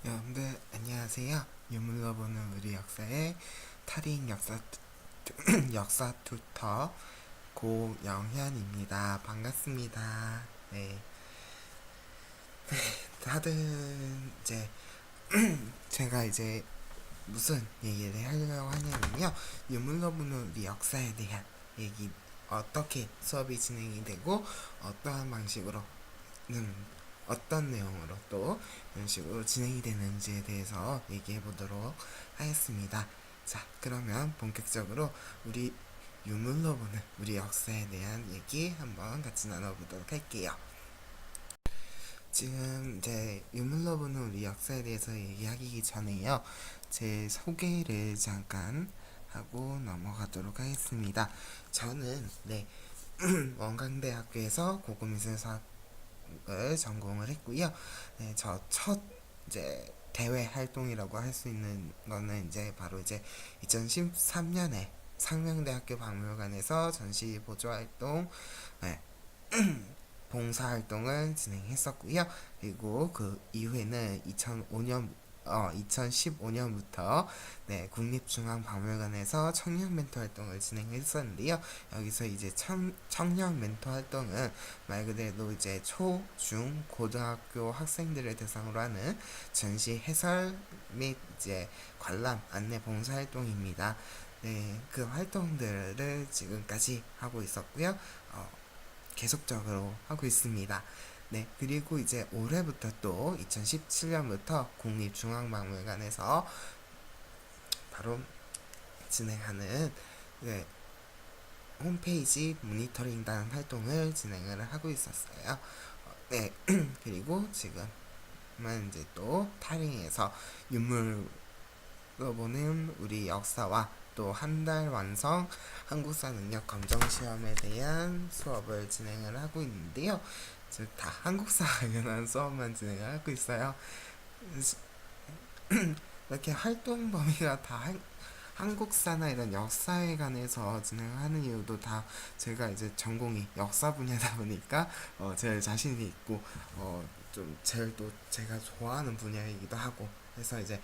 여러분들 안녕하세요. 유물로 보는 우리 역사의 탈인 역사 튜터 고영현입니다. 반갑습니다. 네, 다들 이제 제가 이제 무슨 얘기를 하려고 하냐면요. 유물로 보는 우리 역사에 대한 얘기, 어떻게 수업이 진행이 되고 어떠한 방식으로 어떤 내용으로 또 이런 식으로 진행이 되는지에 대해서 얘기해 보도록 하겠습니다. 자, 그러면 본격적으로 우리 유물로 보는 우리 역사에 대한 얘기 한번 같이 나눠보도록 할게요. 지금 이제 유물로 보는 우리 역사에 대해서 얘기하기 전에요, 제 소개를 잠깐 하고 넘어가도록 하겠습니다. 저는 원광대학교에서 고고미술사학을 전공을 했고요. 네, 저 첫 이제 대외 활동이라고 할 수 있는 거는 이제 바로 이제 2013년에 상명대학교 박물관에서 전시 보조 활동, 네, 봉사 활동을 진행했었고요. 그리고 그 이후에는 2015년부터 국립중앙박물관에서 청년 멘토 활동을 진행했었는데요. 여기서 이제 청년 멘토 활동은 말 그대로 이제 초, 중, 고등학교 학생들을 대상으로 하는 전시 해설 및 이제 관람 안내 봉사 활동입니다. 네, 그 활동들을 지금까지 하고 있었고요. 계속적으로 하고 있습니다. 네, 그리고 이제 올해부터 또 2017년부터 국립중앙박물관에서 바로 진행하는 네, 홈페이지 모니터링단 활동을 진행을 하고 있었어요. 네, 그리고 지금은 이제 또 타링에서 유물로 보는 우리 역사와 또 한 달 완성 한국사 능력 검정 시험에 대한 수업을 진행을 하고 있는데요. 즉 다 한국사 관련한 수업만 진행을 하고 있어요. 이렇게 활동 범위가 다 한국사나 이런 역사에 관해서 진행하는 이유도 다 제가 이제 전공이 역사 분야다 보니까 제일 자신이 있고 좀 제일 또 제가 좋아하는 분야이기도 하고 해서 이제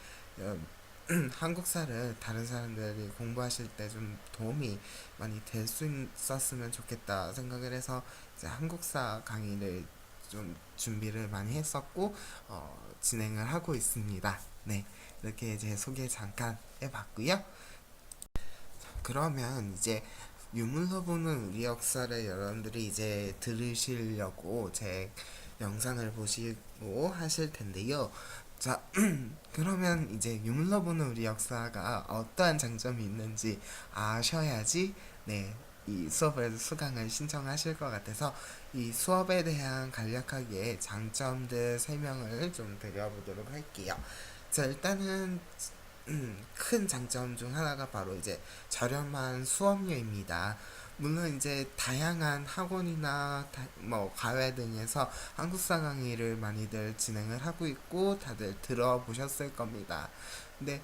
한국사를 다른 사람들이 공부하실 때 좀 도움이 많이 될 수 있었으면 좋겠다 생각을 해서 이제 한국사 강의를 좀 준비를 많이 했었고 진행을 하고 있습니다. 네, 이렇게 제 소개 잠깐 해봤고요. 그러면 이제 유물로 보는 우리 역사를 여러분들이 이제 들으시려고 제 영상을 보시고 하실 텐데요. 자, 그러면 이제 유물로 보는 우리 역사가 어떠한 장점이 있는지 아셔야지, 이 수업을 수강을 신청하실 것 같아서 이 수업에 대한 간략하게 장점들 설명을 좀 드려보도록 할게요. 자, 일단은 큰 장점 중 하나가 바로 이제 저렴한 수업료입니다. 물론 이제 다양한 학원이나 뭐 과외 등에서 한국사 강의를 많이들 진행을 하고 있고 다들 들어보셨을 겁니다. 근데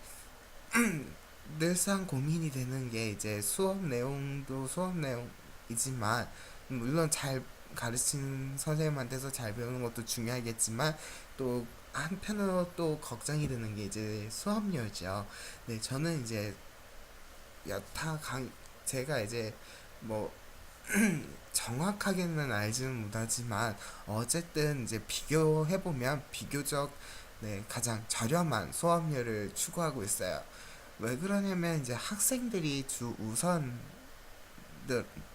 늘상 고민이 되는 게 이제 수업 내용도 수업 내용이지만 물론 잘 가르치는 선생님한테서 잘 배우는 것도 중요하겠지만 또 한편으로 또 걱정이 되는 게 이제 수업료죠. 네, 저는 이제 여타 강 제가 이제 뭐 정확하게는 알지는 못하지만 어쨌든 이제 비교해보면 비교적 가장 저렴한 수업료를 추구하고 있어요. 왜 그러냐면 이제 학생들이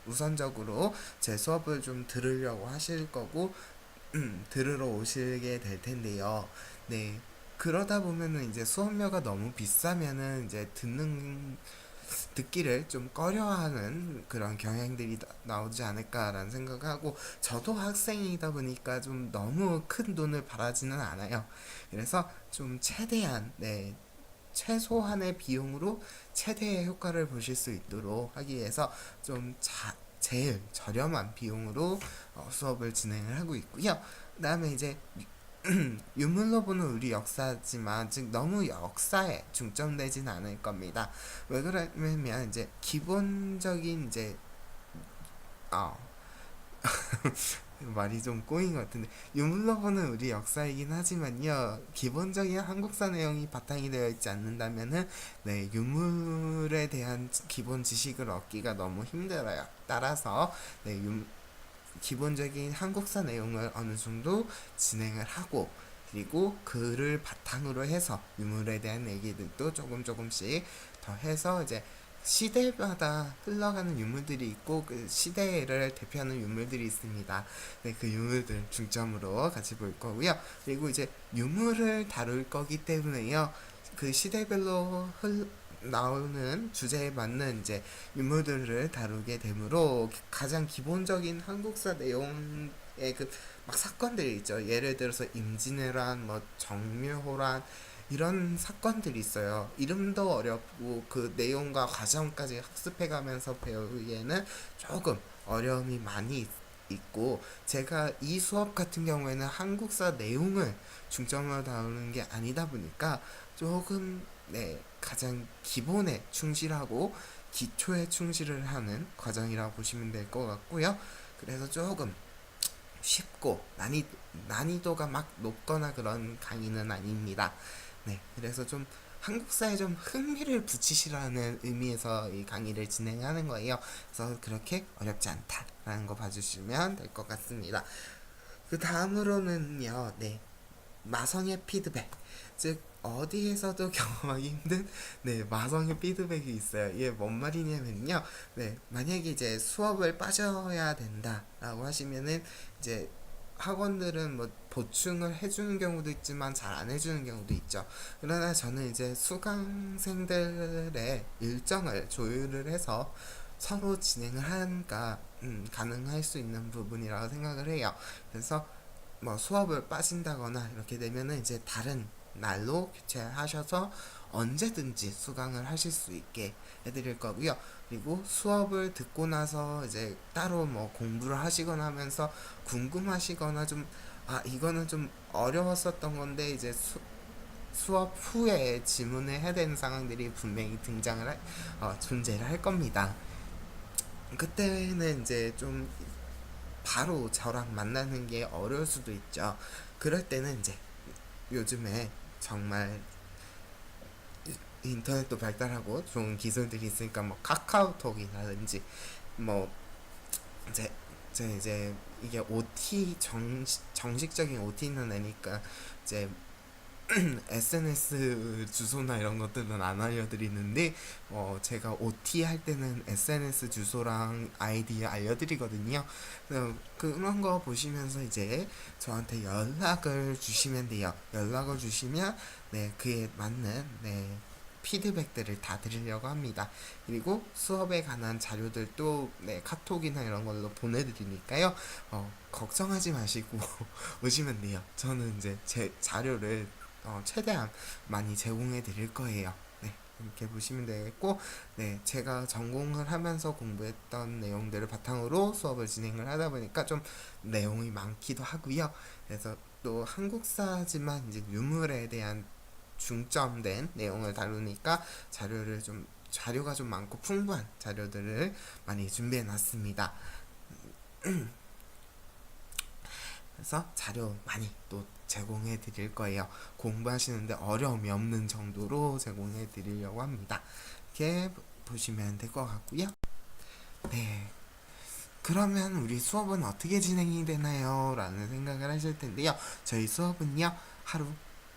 우선적으로 제 수업을 좀 들으려고 하실 거고 들으러 오시게 될 텐데요. 네. 그러다 보면은 이제 수업료가 너무 비싸면은 이제 듣기를 좀 꺼려하는 그런 경향들이 나오지 않을까라는 생각하고, 저도 학생이다 보니까 좀 너무 큰 돈을 바라지는 않아요. 그래서 좀 최대한 최소한의 비용으로 최대의 효과를 보실 수 있도록 하기 위해서 좀 제일 저렴한 비용으로 수업을 진행을 하고 있고요. 그 다음에 이제 유물로 보는 우리 역사지만 즉 너무 역사에 중점되진 않을 겁니다. 왜 그러냐면 이제 기본적인 이제 어, 말이 좀 꼬인 것 같은데, 유물러보는 우리 역사이긴 하지만요, 기본적인 한국사 내용이 바탕이 되어 있지 않는다면은 네, 유물에 대한 기본 지식을 얻기가 너무 힘들어요. 따라서 네, 기본적인 한국사 내용을 어느 정도 진행을 하고, 그리고 그를 바탕으로 해서 유물에 대한 얘기들도 조금씩 더 해서 이제 시대마다 흘러가는 유물들이 있고 그 시대를 대표하는 유물들이 있습니다. 네, 그 유물들 중점으로 같이 볼 거고요. 그리고 이제 유물을 다룰 거기 때문에요. 그 시대별로 나오는 주제에 맞는 이제 유물들을 다루게 되므로 가장 기본적인 한국사 내용의 그 막 사건들이 있죠. 예를 들어서 임진왜란, 뭐 정묘호란 이런 사건들이 있어요. 이름도 어렵고 그 내용과 과정까지 학습해가면서 배우기에는 조금 어려움이 많이 있고, 제가 이 수업 같은 경우에는 한국사 내용을 중점으로 다루는 게 아니다 보니까 조금 네, 가장 기본에 충실하고 기초에 충실을 하는 과정이라고 보시면 될 것 같고요. 그래서 조금 쉽고 난이도가 막 높거나 그런 강의는 아닙니다. 네, 그래서 좀 한국사에 좀 흥미를 붙이시라는 의미에서 이 강의를 진행하는 거예요. 그래서 그렇게 어렵지 않다라는 거 봐주시면 될 것 같습니다. 그 다음으로는요, 네, 마성의 피드백, 즉 어디에서도 경험하기 힘든 네, 마성의 피드백이 있어요. 이게 뭔 말이냐면요, 네, 만약에 이제 수업을 빠져야 된다라고 하시면은 이제 학원들은 뭐 보충을 해주는 경우도 있지만 잘 안 해주는 경우도 있죠. 그러나 저는 이제 수강생들의 일정을 조율을 해서 서로 진행을 하니까 가능할 수 있는 부분이라고 생각을 해요. 그래서 뭐 수업을 빠진다거나 이렇게 되면은 이제 다른 날로 교체하셔서 언제든지 수강을 하실 수 있게 해드릴 거고요. 그리고 수업을 듣고 나서 이제 따로 뭐 공부를 하시거나 하면서 궁금하시거나 좀, 아, 이거는 좀 어려웠었던 건데 이제 수업 후에 질문을 해야 되는 상황들이 분명히 존재를 할 겁니다. 그때는 이제 좀 바로 저랑 만나는 게 어려울 수도 있죠. 그럴 때는 이제 요즘에 정말 인터넷도 발달하고 좋은 기술들이 있으니까 뭐 카카오톡이라든지 뭐 이제 이제 이게 OT 정식적인 OT는 아니까 이제 SNS 주소나 이런 것들은 안 알려드리는데 제가 OT 할 때는 SNS 주소랑 아이디 알려드리거든요. 그런 거 보시면서 이제 저한테 연락을 주시면 돼요. 연락을 주시면 네, 그에 맞는 네, 피드백들을 다 드리려고 합니다. 그리고 수업에 관한 자료들도 네, 카톡이나 이런 걸로 보내드리니까요. 걱정하지 마시고 오시면 돼요. 저는 이제 제 자료를 최대한 많이 제공해 드릴 거예요. 네, 이렇게 보시면 되겠고, 네, 제가 전공을 하면서 공부했던 내용들을 바탕으로 수업을 진행을 하다 보니까 좀 내용이 많기도 하고요. 그래서 또 한국사지만 이제 유물에 대한 중점된 내용을 다루니까 자료가 좀 많고 풍부한 자료들을 많이 준비해 놨습니다. 그래서 자료 많이 또 제공해 드릴 거예요. 공부하시는데 어려움이 없는 정도로 제공해 드리려고 합니다. 이렇게 보시면 될 것 같고요. 네. 그러면 우리 수업은 어떻게 진행이 되나요? 라는 생각을 하실 텐데요. 저희 수업은요, 하루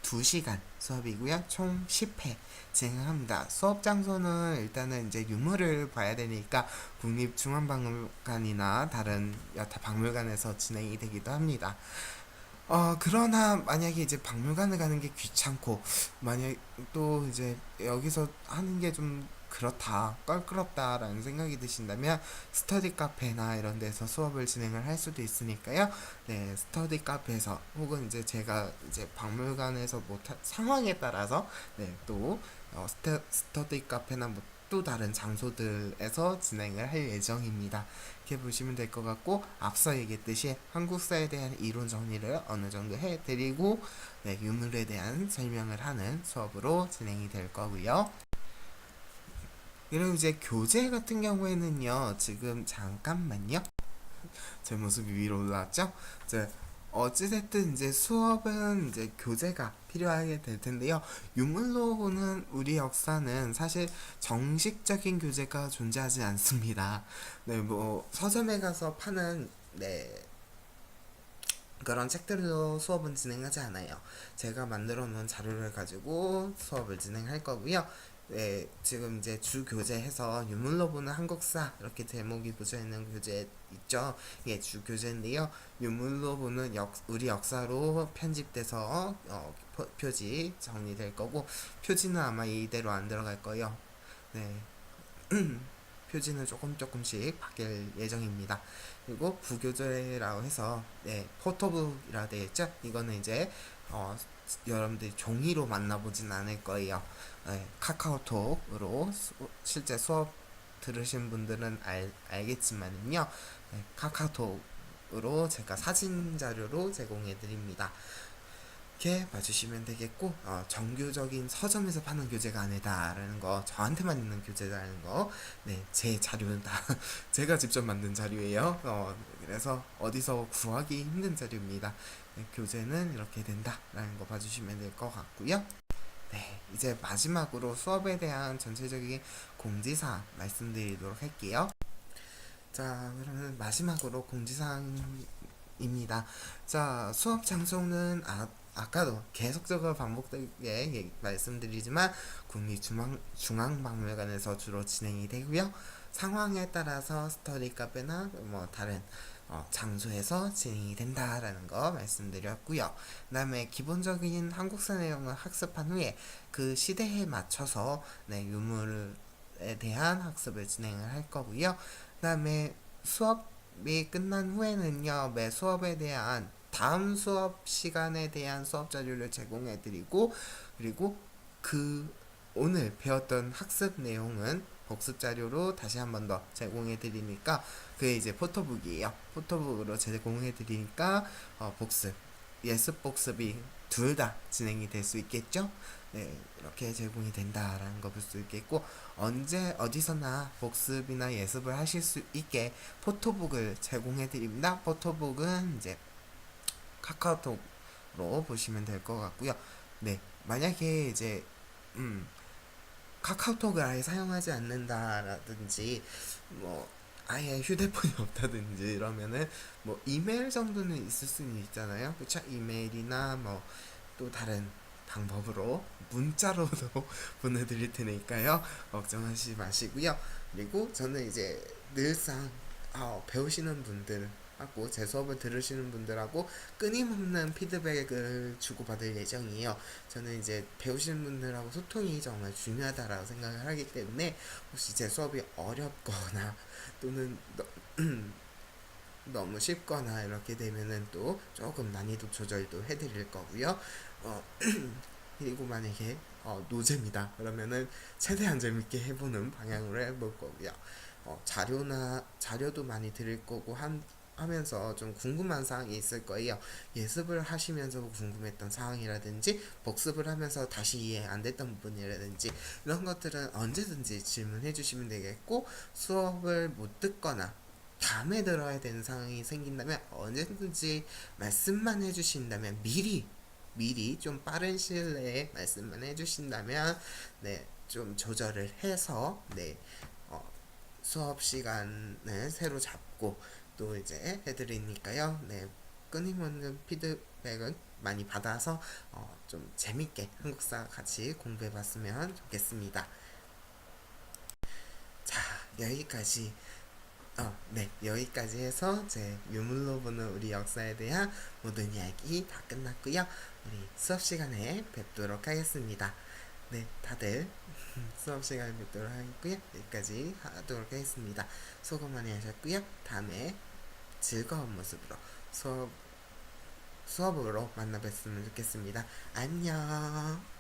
2시간 수업이고요. 총 10회 진행을 합니다. 수업 장소는 일단은 이제 유물을 봐야 되니까 국립중앙박물관이나 다른 여타 박물관에서 진행이 되기도 합니다. 그러나 만약에 이제 박물관을 가는 게 귀찮고, 만약 또 이제 여기서 하는 게 좀 그렇다, 껄끄럽다라는 생각이 드신다면, 스터디 카페나 이런 데서 수업을 진행을 할 수도 있으니까요. 네, 스터디 카페에서, 혹은 이제 제가 이제 박물관에서 상황에 따라서, 네, 또, 스터디 카페나 뭐 또 다른 장소들에서 진행을 할 예정입니다. 이렇게 보시면 될 것 같고, 앞서 얘기했듯이 한국사에 대한 이론 정리를 어느 정도 해드리고 네, 유물에 대한 설명을 하는 수업으로 진행이 될 거고요. 그리고 이제 교재 같은 경우에는요, 지금 잠깐만요. 제 모습이 위로 올라왔죠? 이제 어찌됐든 이제 수업은 이제 교재가 필요하게 될 텐데요. 유물로 보는 우리 역사는 사실 정식적인 교재가 존재하지 않습니다. 네, 뭐 서점에 가서 파는 그런 책들로 수업은 진행하지 않아요. 제가 만들어 놓은 자료를 가지고 수업을 진행할 거고요. 네, 지금 이제 주 교재해서 유물로 보는 한국사 이렇게 제목이 붙여 있는 교재 있죠. 이게 주 교재인데요. 유물로 보는 우리 역사로 편집돼서 표지 정리될 거고 표지는 아마 이대로 안 들어갈 거예요. 네. 표지는 조금씩 바뀔 예정입니다. 그리고 부교재라고 해서 포토북이라 되어 있죠. 이거는 이제 여러분들이 종이로 만나보진 않을 거예요. 카카오톡으로 실제 수업 들으신 분들은 알겠지만요. 카카오톡으로 제가 사진 자료로 제공해 드립니다. 이렇게 봐주시면 되겠고 정규적인 서점에서 파는 교재가 아니다라는 거, 저한테만 있는 교재라는 거, 제 자료는 다 제가 직접 만든 자료예요. 그래서 어디서 구하기 힘든 자료입니다. 교재는 이렇게 된다라는 거 봐주시면 될 것 같고요. 이제 마지막으로 수업에 대한 전체적인 공지사항 말씀드리도록 할게요. 자, 그러면 마지막으로 공지사항입니다. 자, 수업 장소는 아까도 계속적으로 반복되게 말씀드리지만 국립중앙박물관에서 주로 진행이 되고요. 상황에 따라서 스터디 카페나 뭐 다른 장소에서 진행이 된다라는 거 말씀드렸고요. 그 다음에 기본적인 한국사 내용을 학습한 후에 그 시대에 맞춰서 유물에 대한 학습을 진행을 할 거고요. 그 다음에 수업이 끝난 후에는요, 매 수업에 대한 다음 수업 시간에 대한 수업 자료를 제공해 드리고, 그리고 그 오늘 배웠던 학습 내용은 복습 자료로 다시 한 번 더 제공해 드리니까 그게 이제 포토북이에요. 포토북으로 제공해 드리니까 복습, 예습 복습이 둘 다 진행이 될 수 있겠죠. 이렇게 제공이 된다라는 거 볼 수 있겠고, 언제 어디서나 복습이나 예습을 하실 수 있게 포토북을 제공해 드립니다. 포토북은 이제 카카오톡으로 보시면 될 것 같고요. 만약에 이제 카카오톡을 아예 사용하지 않는다라든지 뭐 아예 휴대폰이 없다든지 이러면은 뭐 이메일 정도는 있을 수는 있잖아요. 그쵸? 이메일이나 뭐 또 다른 방법으로 문자로도 보내드릴 테니까요. 걱정하지 마시고요. 그리고 저는 이제 늘상 배우시는 분들 하고 제 수업을 들으시는 분들하고 끊임없는 피드백을 주고받을 예정이에요. 저는 이제 배우시는 분들하고 소통이 정말 중요하다라고 생각을 하기 때문에 혹시 제 수업이 어렵거나 또는 너무 쉽거나 이렇게 되면은 또 조금 난이도 조절도 해드릴 거고요. 그리고 만약에 노잼이다 그러면은 최대한 재밌게 해보는 방향으로 해볼 거고요. 자료도 많이 드릴 거고 하면서 좀 궁금한 사항이 있을 거예요. 예습을 하시면서 궁금했던 사항이라든지 복습을 하면서 다시 이해 안 됐던 부분이라든지 이런 것들은 언제든지 질문해 주시면 되겠고, 수업을 못 듣거나 다음에 들어야 되는 상황이 생긴다면 언제든지 말씀만 해주신다면 미리 좀 빠른 시일 내에 말씀만 해주신다면 좀 조절을 해서 수업 시간을 새로 잡고 또 이제 해드리니까요. 끊임없는 피드백은 많이 받아서 좀 재밌게 한국사 같이 공부해봤으면 좋겠습니다. 자, 여기까지 해서 제 유물로 보는 우리 역사에 대한 모든 이야기 다 끝났고요. 우리 수업 시간에 뵙도록 하겠습니다. 다들 수업 시간에 뵙도록 하겠고요. 여기까지 하도록 하겠습니다. 수고 많이 하셨고요. 다음에 즐거운 모습으로 수업으로 만나 뵀으면 좋겠습니다. 안녕.